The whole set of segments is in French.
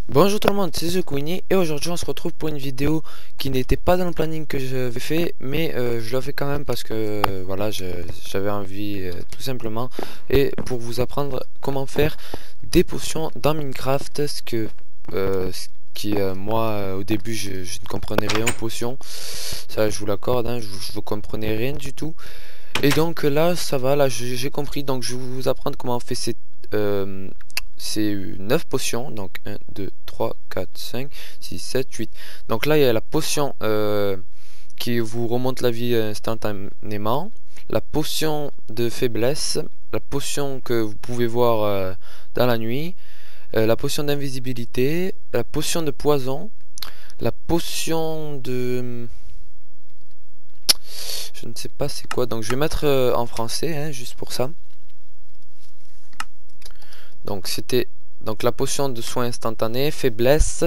Bonjour tout le monde, c'est The Queenie et aujourd'hui on se retrouve pour une vidéo qui n'était pas dans le planning que j'avais fait, mais je l'ai fait quand même parce que voilà, j'avais envie tout simplement, et pour vous apprendre comment faire des potions dans Minecraft, ce qui moi au début je ne comprenais rien aux potions, ça je vous l'accorde, hein, je ne comprenais rien du tout, et donc là ça va, là j'ai compris, donc je vais vous apprendre comment on fait euh, c'est 9 potions, donc 1, 2, 3, 4, 5, 6, 7, 8. Donc là, il y a la potion qui vous remonte la vie instantanément, la potion de faiblesse, la potion que vous pouvez voir dans la nuit, la potion d'invisibilité, la potion de poison, la potion de... Je ne sais pas c'est quoi, donc je vais mettre en français, hein, juste pour ça. Donc c'était donc la potion de soin instantané, faiblesse,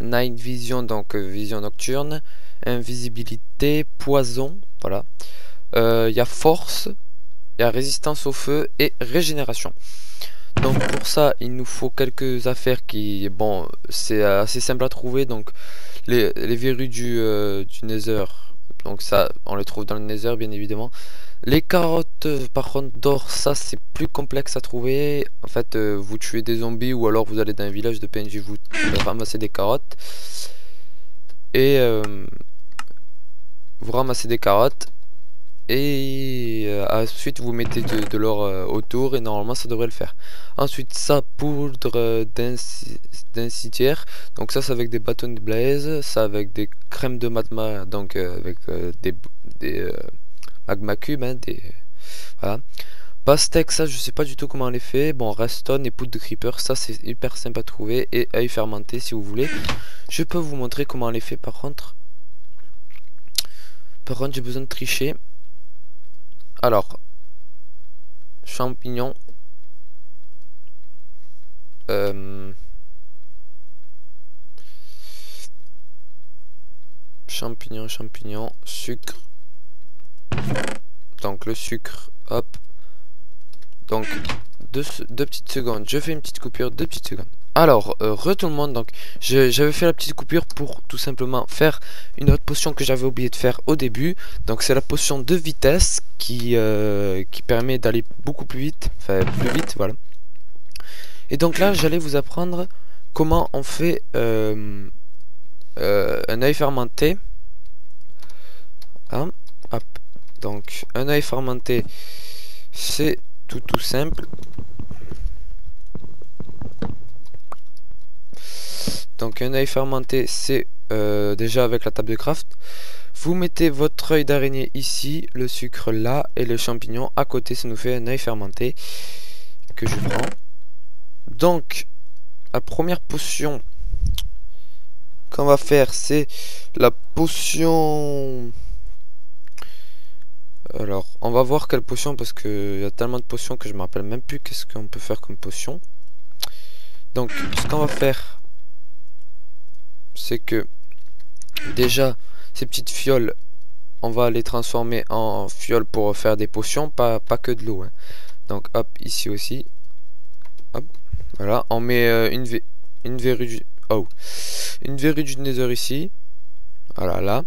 night vision, donc vision nocturne, invisibilité, poison, voilà. Il y a force, il y a résistance au feu et régénération. Donc pour ça, il nous faut quelques affaires qui, bon, c'est assez simple à trouver. Donc les verrues du Nether, donc ça, on les trouve dans le Nether bien évidemment. Les carottes, par contre, d'or, ça c'est plus complexe à trouver. En fait, vous tuez des zombies ou alors vous allez dans un village de PNJ, vous ramassez des carottes et vous ramassez des carottes et ensuite vous mettez de l'or autour et normalement ça devrait le faire. Ensuite, ça poudre d'incitiaire, donc ça c'est avec des bâtons de blaze, ça avec des crèmes de magma, donc avec des magma cubes, hein, voilà. Pastèque, ça je sais pas du tout comment on les fait. Bon, Redstone et poudre de creeper, ça c'est hyper simple à trouver. Et œil fermenté si vous voulez. Je peux vous montrer comment on les fait par contre. Par contre, j'ai besoin de tricher. Alors, champignons. Champignons, sucre. Donc le sucre, hop. Donc, deux petites secondes. Je fais une petite coupure, 2 petites secondes. Alors, tout le monde, donc j'avais fait la petite coupure pour tout simplement faire une autre potion que j'avais oublié de faire au début. Donc c'est la potion de vitesse qui permet d'aller beaucoup plus vite, enfin plus vite, voilà. Et donc là, j'allais vous apprendre comment on fait un œil fermenté. Hein, hop. Donc un œil fermenté, c'est tout simple. Donc un œil fermenté, c'est déjà avec la table de craft. Vous mettez votre œil d'araignée ici, le sucre là et le champignon à côté. Ça nous fait un œil fermenté que je prends. Donc la première potion qu'on va faire, c'est la potion... Alors on va voir quelle potion parce qu'il y a tellement de potions que je me rappelle même plus qu'est-ce qu'on peut faire comme potion. Donc ce qu'on va faire, c'est que déjà ces petites fioles, on va les transformer en fioles pour faire des potions, pas que de l'eau, hein. Donc hop, ici aussi, hop, voilà, on met une verrue du... Oh, une verrue du Nether ici, voilà, là,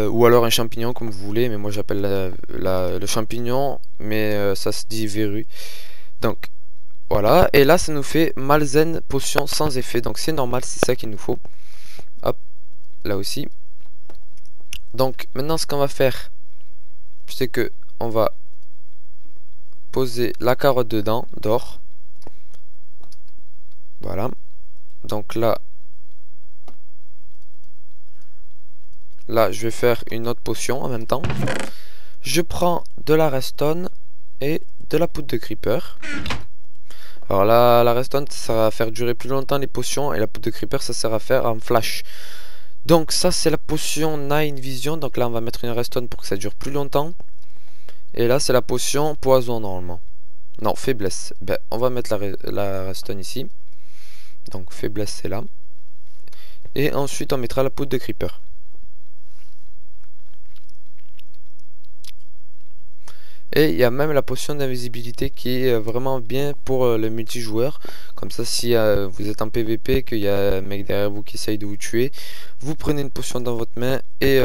ou alors un champignon comme vous voulez, mais moi j'appelle le champignon, mais ça se dit verrue. Donc voilà, et là ça nous fait Malzen potion sans effet, donc c'est normal, c'est ça qu'il nous faut. Hop, là aussi. Donc maintenant ce qu'on va faire, c'est que on va poser la carotte dedans, d'or. Voilà. Donc là, je vais faire une autre potion en même temps. Je prends de la redstone et de la poudre de creeper. Alors là, la redstone, ça sert à faire durer plus longtemps les potions, et la poudre de creeper, ça sert à faire un flash. Donc ça, c'est la potion Night Vision. Donc là, on va mettre une redstone pour que ça dure plus longtemps. Et là, c'est la potion poison normalement. Non, faiblesse. Ben, on va mettre la redstone ici. Donc faiblesse, c'est là. Et ensuite, on mettra la poudre de creeper. Et il y a même la potion d'invisibilité qui est vraiment bien pour le multijoueur. Comme ça, si vous êtes en PVP, qu'il y a un mec derrière vous qui essaye de vous tuer, vous prenez une potion dans votre main et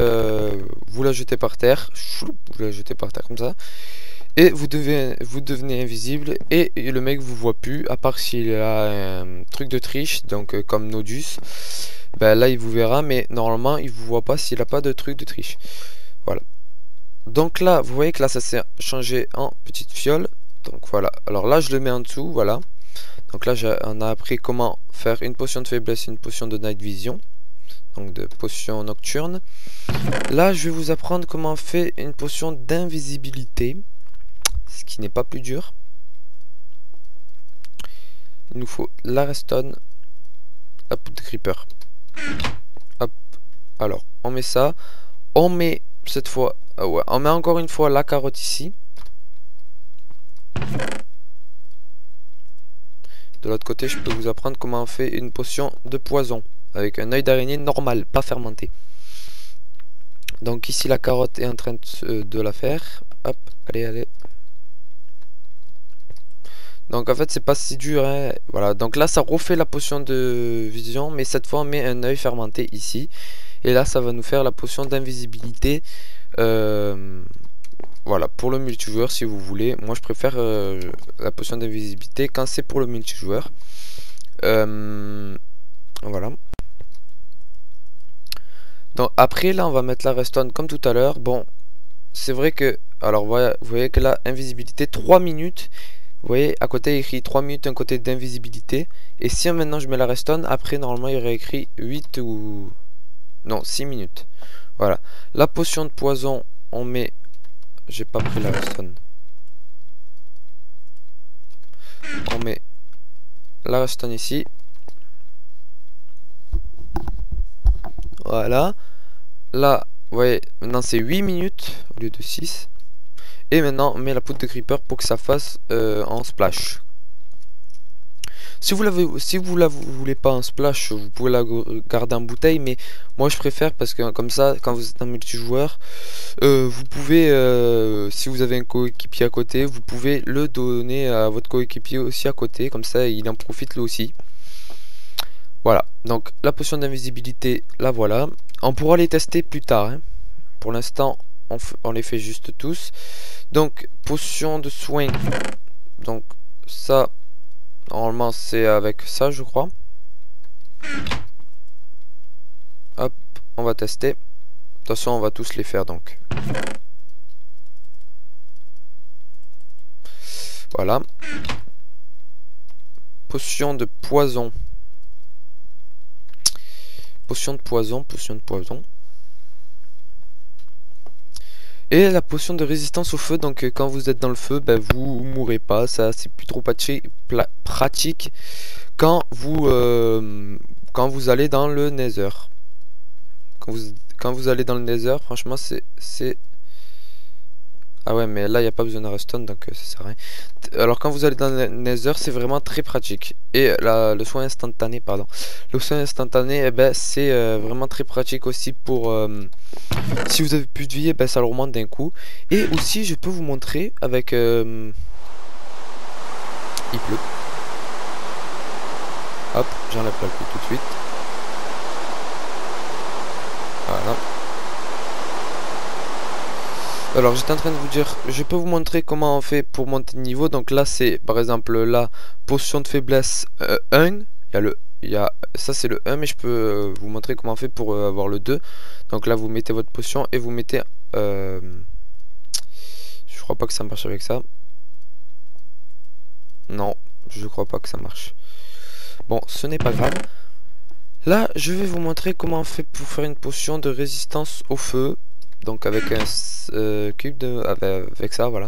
vous la jetez par terre. Vous la jetez par terre comme ça. Et vous devenez invisible et le mec vous voit plus, à part s'il a un truc de triche, donc comme Nodus. Ben là, il vous verra, mais normalement, il vous voit pas s'il a pas de truc de triche. Voilà. Donc là, vous voyez que là, ça s'est changé en petite fiole. Donc voilà. Alors là, je le mets en dessous, voilà. Donc là, on a appris comment faire une potion de faiblesse et une potion de night vision. Donc de potion nocturne. Là, je vais vous apprendre comment on fait une potion d'invisibilité. Ce qui n'est pas plus dur. Il nous faut la redstone, la poudre de creeper. Hop. Alors, on met ça. On met cette fois... ouais, on met encore une fois la carotte ici. De l'autre côté, je peux vous apprendre comment on fait une potion de poison. Avec un œil d'araignée normal, pas fermenté. Donc ici, la carotte est en train de la faire. Hop, allez, allez. Donc en fait, c'est pas si dur, hein. Voilà, donc là, ça refait la potion de vision. Mais cette fois, on met un œil fermenté ici. Et là, ça va nous faire la potion d'invisibilité. Voilà, pour le multijoueur si vous voulez. Moi je préfère la potion d'invisibilité quand c'est pour le multijoueur. Voilà. Donc après là on va mettre la redstone comme tout à l'heure. Bon, c'est vrai que... Alors vous voyez que là, invisibilité 3 minutes. Vous voyez, à côté il écrit 3 minutes, un côté d'invisibilité. Et si maintenant je mets la redstone, après normalement il y aurait écrit 8 ou... Non, 6 minutes. Voilà. La potion de poison, on met... J'ai pas pris la redstone. On met la redstone ici. Voilà. Là, vous voyez, maintenant c'est 8 minutes au lieu de 6. Et maintenant, on met la poudre de creeper pour que ça fasse en splash. Si vous la voulez pas en splash, vous pouvez la garder en bouteille, mais moi je préfère parce que comme ça, quand vous êtes un multijoueur, vous pouvez, si vous avez un coéquipier à côté, vous pouvez le donner à votre coéquipier aussi à côté, comme ça il en profite lui aussi. Voilà, donc la potion d'invisibilité, la voilà. On pourra les tester plus tard, hein. Pour l'instant, on les fait juste tous. Donc, potion de soin, donc ça... Normalement c'est avec ça je crois. Hop, on va tester. De toute façon on va tous les faire donc. Voilà. Potion de poison. Potion de poison, potion de poison. Et la potion de résistance au feu, donc quand vous êtes dans le feu, ben, vous mourrez pas, ça c'est plus trop pratique quand vous allez dans le nether. Quand vous allez dans le nether, franchement c'est... Ah ouais, mais là il n'y a pas besoin de redstone, donc ça sert à rien. Alors quand vous allez dans le nether, c'est vraiment très pratique. Et le soin instantané, pardon. Le soin instantané, eh ben, c'est vraiment très pratique aussi pour... si vous avez plus de vie, eh ben, ça le remonte d'un coup. Et aussi, je peux vous montrer avec... il pleut. Hop, j'enlève la pluie tout de suite. Voilà. Alors j'étais en train de vous dire, je peux vous montrer comment on fait pour monter de niveau. Donc là c'est par exemple la potion de faiblesse 1. Ça c'est le 1, mais je peux vous montrer comment on fait pour avoir le 2. Donc là vous mettez votre potion et vous mettez... je crois pas que ça marche avec ça. Non, je crois pas que ça marche. Bon, ce n'est pas grave. Là je vais vous montrer comment on fait pour faire une potion de résistance au feu. Donc avec un cube de... Avec ça, voilà.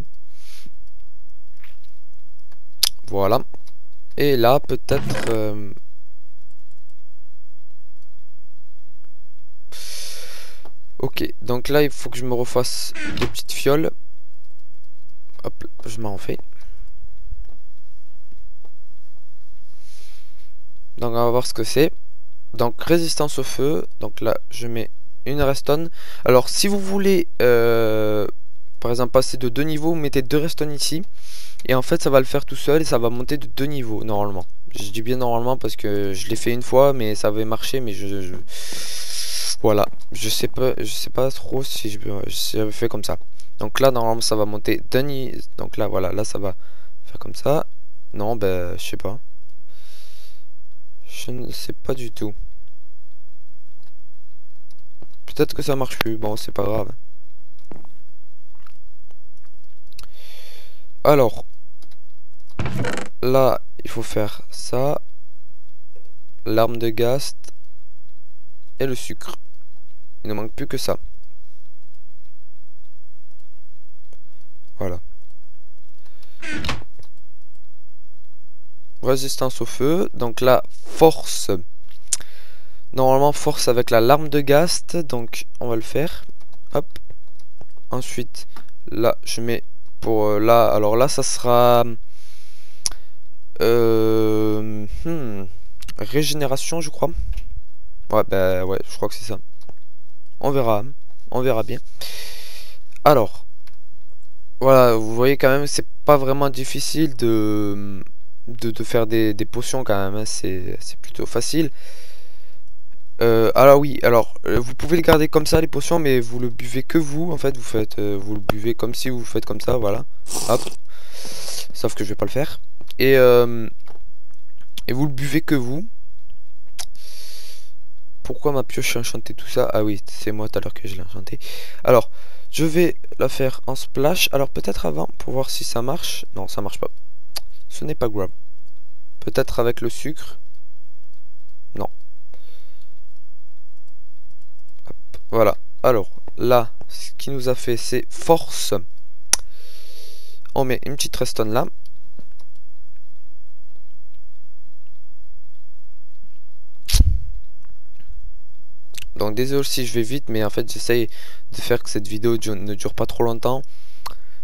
Voilà. Et là, peut-être... Ok, donc là, il faut que je me refasse des petites fioles. Hop, je m'en fais. Donc on va voir ce que c'est. Donc résistance au feu. Donc là, je mets... une redstone. Alors si vous voulez par par exemple passer de 2 niveaux, vous mettez 2 redstone ici. Et en fait ça va le faire tout seul et ça va monter de 2 niveaux normalement. Je dis bien normalement parce que je l'ai fait une fois mais ça avait marché, mais voilà, je sais pas trop si j'avais fait comme ça. Donc là normalement ça va monter d'un niveau. Donc là voilà, là ça va faire comme ça. Non, ben je sais pas. Je ne sais pas du tout. Peut-être que ça marche plus. Bon, c'est pas grave. Alors, là, il faut faire ça. L'arme de gaz et le sucre. Il ne manque plus que ça. Voilà. Résistance au feu. Donc là, force. Normalement, force avec la larme de Ghast. Donc, on va le faire. Hop. Ensuite, là, je mets pour là. Alors là, ça sera régénération, je crois. Ouais, bah ouais, je crois que c'est ça. On verra. On verra bien. Alors, voilà, vous voyez quand même, c'est pas vraiment difficile de faire des potions quand même. Hein, c'est plutôt facile. Alors oui, alors vous pouvez le garder comme ça les potions, mais vous le buvez que vous. En fait, vous faites, vous le buvez comme si vous faites comme ça, voilà. Hop. Sauf que je vais pas le faire. Et vous le buvez que vous. Pourquoi ma pioche a enchanté tout ça? Ah oui, c'est moi tout à l'heure que je l'ai enchanté. Alors, je vais la faire en splash. Alors peut-être avant, pour voir si ça marche. Non, ça marche pas. Ce n'est pas grave. Peut-être avec le sucre. Non. Hop, voilà. Alors, là, ce qui nous a fait, c'est force. On met une petite redstone là. Donc désolé si je vais vite, mais en fait j'essaye de faire que cette vidéo ne dure pas trop longtemps.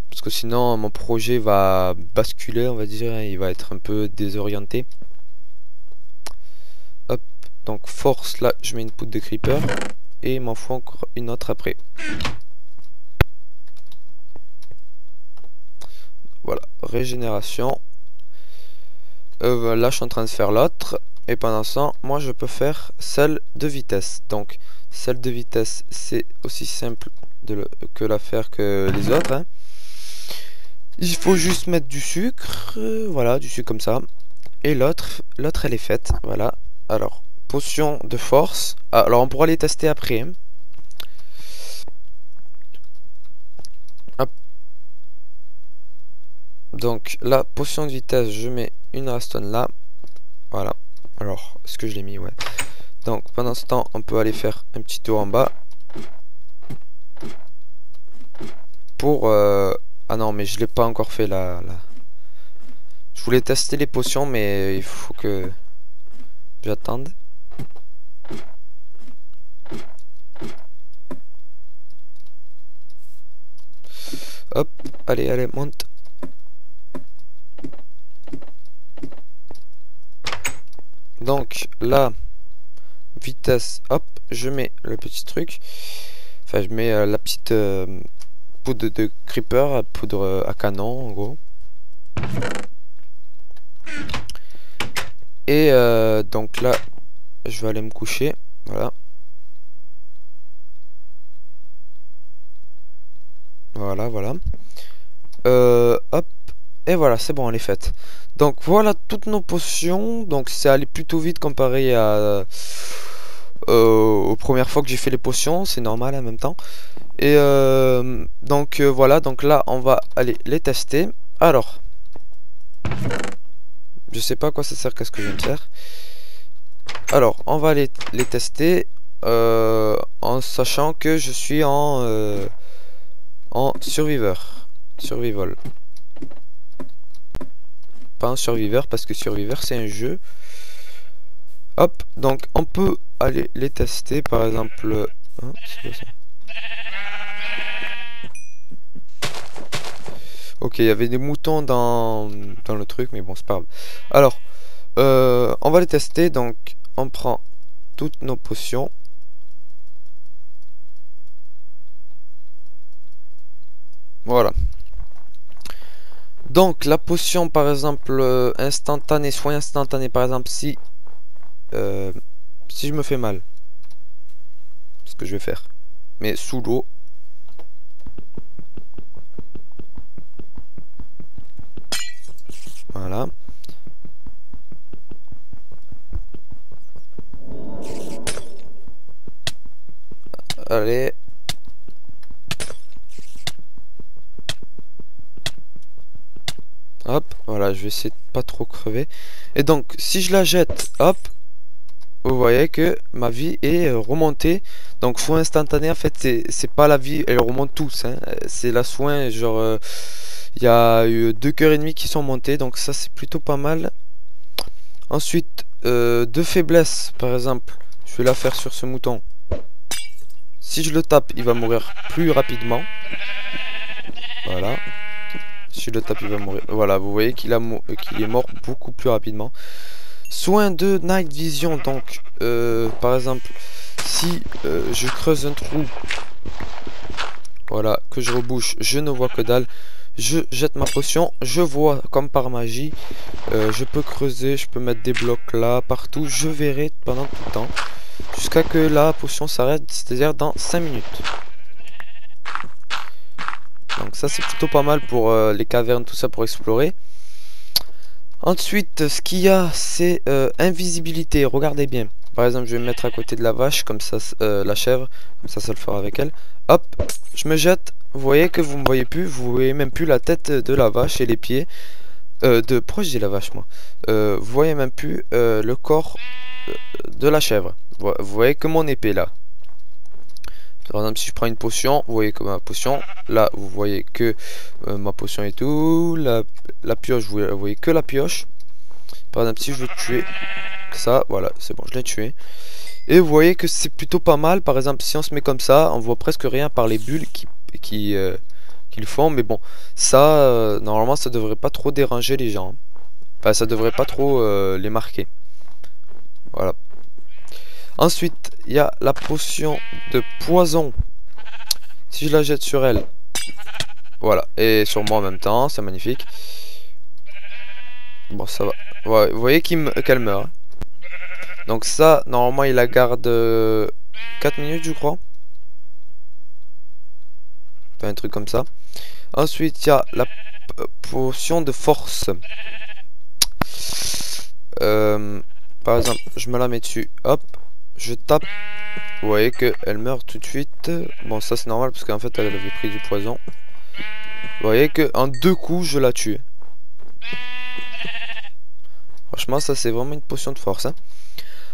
Parce que sinon mon projet va basculer, on va dire, il va être un peu désorienté. Hop, donc force, là je mets une poudre de creeper. Et il m'en faut encore une autre après. Voilà, régénération. Là je suis en train de faire l'autre. Et pendant ce temps, moi je peux faire celle de vitesse. Donc celle de vitesse, c'est aussi simple que la faire que les autres. Hein. Il faut juste mettre du sucre, voilà, du sucre comme ça. Et l'autre elle est faite, voilà. Alors, potion de force. Ah, alors on pourra les tester après. Hein. Hop. Donc la potion de vitesse, je mets une redstone là. Voilà. Alors, est-ce que je l'ai mis? Ouais. Donc pendant ce temps, on peut aller faire un petit tour en bas. Pour... Ah non, mais je l'ai pas encore fait là. Je voulais tester les potions, mais il faut que j'attende. Hop, allez, allez, monte. Donc là, vitesse, hop, je mets le petit truc. Enfin, je mets la petite poudre de creeper, poudre à canon en gros. Et donc là, je vais aller me coucher. Voilà. Voilà, voilà. Hop. Et voilà, c'est bon, elle est faite. Donc voilà toutes nos potions. Donc c'est allé plutôt vite comparé à aux premières fois que j'ai fait les potions. C'est normal en même temps. Et donc voilà, donc là on va aller les tester. Alors, je sais pas à quoi ça sert, qu'est-ce que je viens de faire. Alors, on va les tester en sachant que je suis en survivor. Survival. Pas un survivor parce que survivor c'est un jeu. Hop, donc on peut aller les tester par exemple. Hein, c'est quoi ça? Ok, il y avait des moutons dans le truc, mais bon, c'est pas grave. Alors, on va les tester. Donc, on prend toutes nos potions. Voilà. Donc la potion par exemple instantanée, soin instantané par exemple si je me fais mal, ce que je vais faire, mais sous l'eau. Voilà. Allez. Hop, voilà, je vais essayer de pas trop crever. Et donc, si je la jette, hop, vous voyez que ma vie est remontée. Donc, soin instantané, en fait, c'est pas la vie, elle remonte tous. Hein. C'est la soin, genre, il y a eu 2 cœurs et demi qui sont montés. Donc, ça, c'est plutôt pas mal. Ensuite, de faiblesse, par exemple, je vais la faire sur ce mouton. Si je le tape, il va mourir plus rapidement. Voilà. Si je le tape, il va mourir. Voilà, vous voyez qu'il est mort beaucoup plus rapidement. Soin de Night Vision. Donc, par exemple, si je creuse un trou, voilà, que je rebouche, je ne vois que dalle. Je jette ma potion, je vois comme par magie. Je peux creuser, je peux mettre des blocs là, partout. Je verrai pendant tout le temps. Jusqu'à que la potion s'arrête, c'est-à-dire dans 5 minutes. Donc ça c'est plutôt pas mal pour les cavernes, tout ça pour explorer. Ensuite, ce qu'il y a, c'est invisibilité. Regardez bien. Par exemple, je vais me mettre à côté de la vache, comme ça, la chèvre, comme ça le fera avec elle. Hop, je me jette. Vous voyez que vous me voyez plus, vous voyez même plus la tête de la vache et les pieds. Pourquoi je dis la vache, moi? Vous voyez même plus le corps de la chèvre. Vous voyez que mon épée là. Par exemple, si je prends une potion, vous voyez que ma potion, là, vous voyez que ma potion et tout. La pioche, vous voyez que la pioche. Par exemple, si je veux tuer ça, voilà, c'est bon, je l'ai tué. Et vous voyez que c'est plutôt pas mal. Par exemple, si on se met comme ça, on voit presque rien par les bulles qui le font. Mais bon, ça, normalement, ça devrait pas trop déranger les gens. Enfin, ça devrait pas trop les marquer. Voilà. Ensuite, il y a la potion de poison. Si je la jette sur elle, voilà, et sur moi en même temps, c'est magnifique. Bon, ça va. Ouais, vous voyez qu'elle meurt. Donc ça, normalement, il la garde 4 minutes, je crois. Enfin, un truc comme ça. Ensuite, il y a la potion de force. Par exemple, je me la mets dessus. Hop, je tape. Vous voyez qu'elle meurt tout de suite. Bon, ça c'est normal parce qu'en fait, elle avait pris du poison. Vous voyez que en 2 coups, je la tue. Franchement, ça c'est vraiment une potion de force. Hein.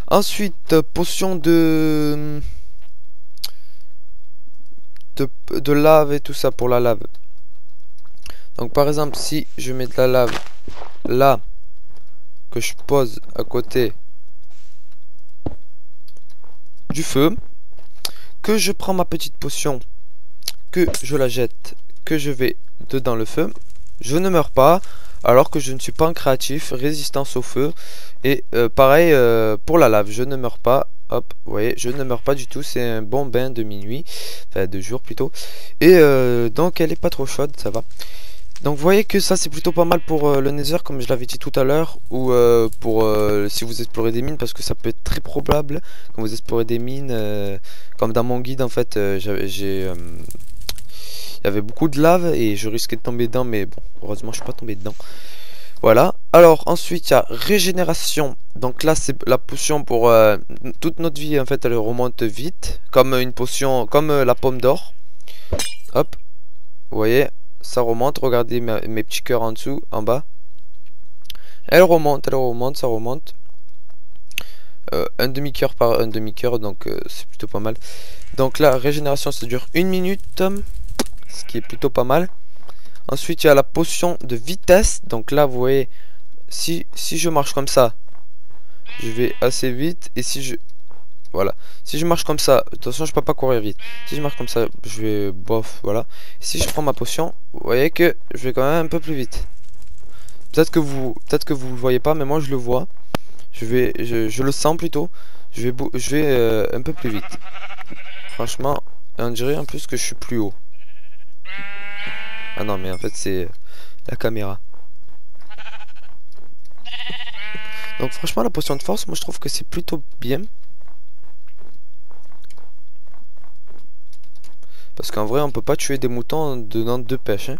Ensuite, potion de lave et tout ça pour la lave. Donc par exemple, si je mets de la lave là, que je pose à côté du feu, que je prends ma petite potion, que je la jette, que je vais dedans le feu, je ne meurs pas, alors que je ne suis pas un créatif, résistance au feu, et pareil pour la lave, je ne meurs pas, hop, vous voyez, je ne meurs pas du tout, c'est un bon bain de minuit, enfin de jour plutôt, et donc elle est pas trop chaude, ça va. Donc vous voyez que ça c'est plutôt pas mal pour le Nether comme je l'avais dit tout à l'heure, ou pour si vous explorez des mines, parce que ça peut être très probable quand vous explorez des mines, comme dans mon guide en fait, il y avait beaucoup de lave et je risquais de tomber dedans, mais bon, heureusement je suis pas tombé dedans. Voilà, alors ensuite il y a régénération, donc là c'est la potion pour toute notre vie en fait, elle remonte vite, comme une potion, comme la pomme d'or. Hop, vous voyez, ça remonte, regardez mes petits cœurs en dessous, en bas. Elle remonte, ça remonte. Un demi-cœur par un demi-cœur, donc c'est plutôt pas mal. Donc la régénération ça dure 1 minute, ce qui est plutôt pas mal. Ensuite il y a la potion de vitesse, donc là vous voyez, si je marche comme ça, je vais assez vite, et si je... Voilà, si je marche comme ça, de toute façon je peux pas courir vite. Si je marche comme ça, je vais bof, voilà. Si je prends ma potion, vous voyez que je vais quand même un peu plus vite. Peut-être que vous le voyez pas, mais moi je le vois. Je le sens plutôt. Je vais un peu plus vite. Franchement, on dirait en plus que je suis plus haut. Ah non, mais en fait, c'est la caméra. Donc franchement, la potion de force, moi je trouve que c'est plutôt bien. Parce qu'en vrai, on peut pas tuer des moutons en donnant 2 pêches. Hein.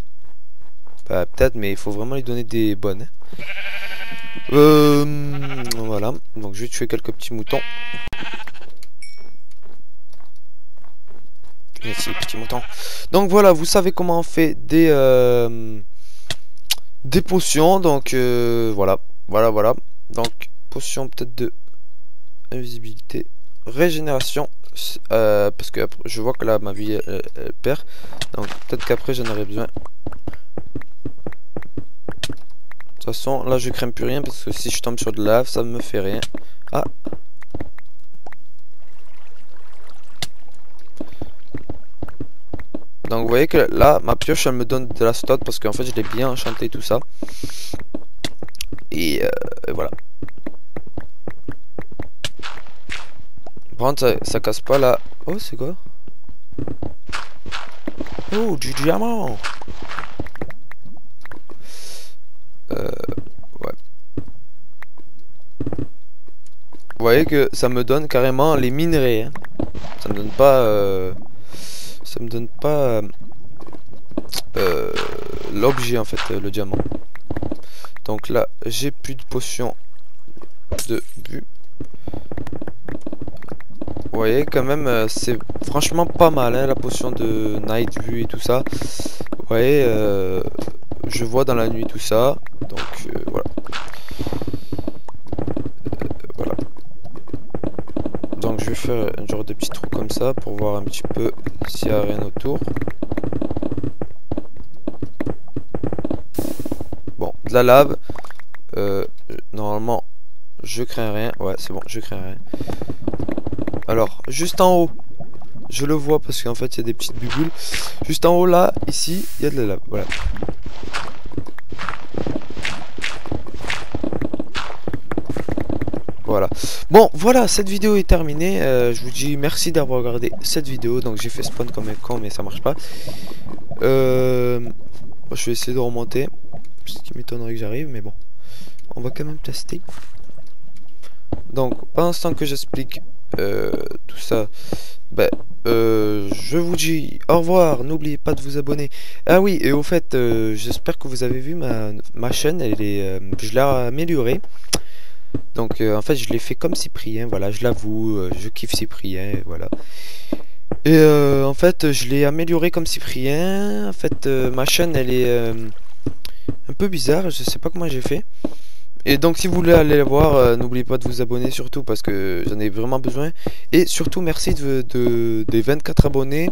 Bah, peut-être, mais il faut vraiment lui donner des bonnes. Hein. Voilà. Donc je vais tuer quelques petits moutons. Merci, petits moutons. Donc voilà, vous savez comment on fait des potions. Donc voilà. Voilà. Donc, potion peut-être de invisibilité. Régénération. Parce que je vois que là, ma vie, elle perd. Donc peut-être qu'après, j'en aurai besoin. De toute façon, là je crains plus rien parce que si je tombe sur de la lave, ça me fait rien. Ah. Donc vous voyez que là, ma pioche, elle me donne de la slot parce qu'en fait, je l'ai bien enchanté tout ça. Et voilà. Par contre, ça casse pas là. Oh, c'est quoi? Oh, du diamant. Ouais. Vous voyez que ça me donne carrément les minerais. Hein. Ça me donne pas... ça me donne pas... l'objet en fait, le diamant. Donc là, j'ai plus de potions de vue. Vous voyez quand même, c'est franchement pas mal hein, la potion de night vue et tout ça. Vous voyez, je vois dans la nuit tout ça. Donc voilà. Voilà. Donc je vais faire un genre de petit trou comme ça pour voir un petit peu s'il n'y a rien autour. Bon, de la lave. Normalement, je crains rien. Ouais, c'est bon, je crains rien. Alors, juste en haut, je le vois parce qu'en fait, il y a des petites bulles. Juste en haut, là, ici, il y a de la lave. Voilà. Voilà. Bon, voilà, cette vidéo est terminée. Je vous dis merci d'avoir regardé cette vidéo. Donc, j'ai fait spawn comme un con, mais ça marche pas. Je vais essayer de remonter. Ce qui m'étonnerait que j'arrive, mais bon. On va quand même tester. Donc, pendant ce temps que j'explique tout ça, ben, je vous dis au revoir. N'oubliez pas de vous abonner. Ah oui, et au fait, j'espère que vous avez vu ma chaîne. Elle est, je l'ai améliorée. Donc, en fait, je l'ai fait comme Cyprien. Voilà, je l'avoue, je kiffe Cyprien. Voilà. Et en fait, je l'ai amélioré comme Cyprien. En fait, ma chaîne, elle est un peu bizarre. Je sais pas comment j'ai fait. Et donc si vous voulez aller la voir, n'oubliez pas de vous abonner surtout parce que j'en ai vraiment besoin. Et surtout merci des 24 abonnés.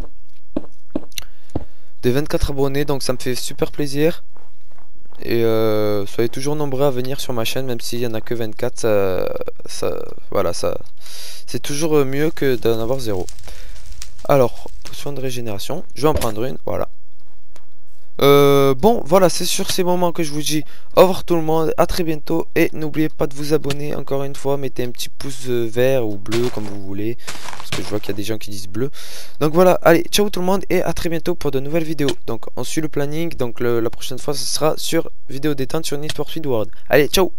Des 24 abonnés, donc ça me fait super plaisir. Et soyez toujours nombreux à venir sur ma chaîne, même s'il n'y en a que 24, voilà, c'est toujours mieux que d'en avoir 0. Alors, potion de régénération, je vais en prendre une, voilà. Bon, voilà, c'est sur ces moments que je vous dis au revoir tout le monde, à très bientôt. Et n'oubliez pas de vous abonner encore une fois, mettez un petit pouce vert ou bleu comme vous voulez. Parce que je vois qu'il y a des gens qui disent bleu. Donc voilà, allez, ciao tout le monde et à très bientôt pour de nouvelles vidéos. Donc on suit le planning, donc la prochaine fois ce sera sur vidéo détente sur Need for Speed World. Allez, ciao.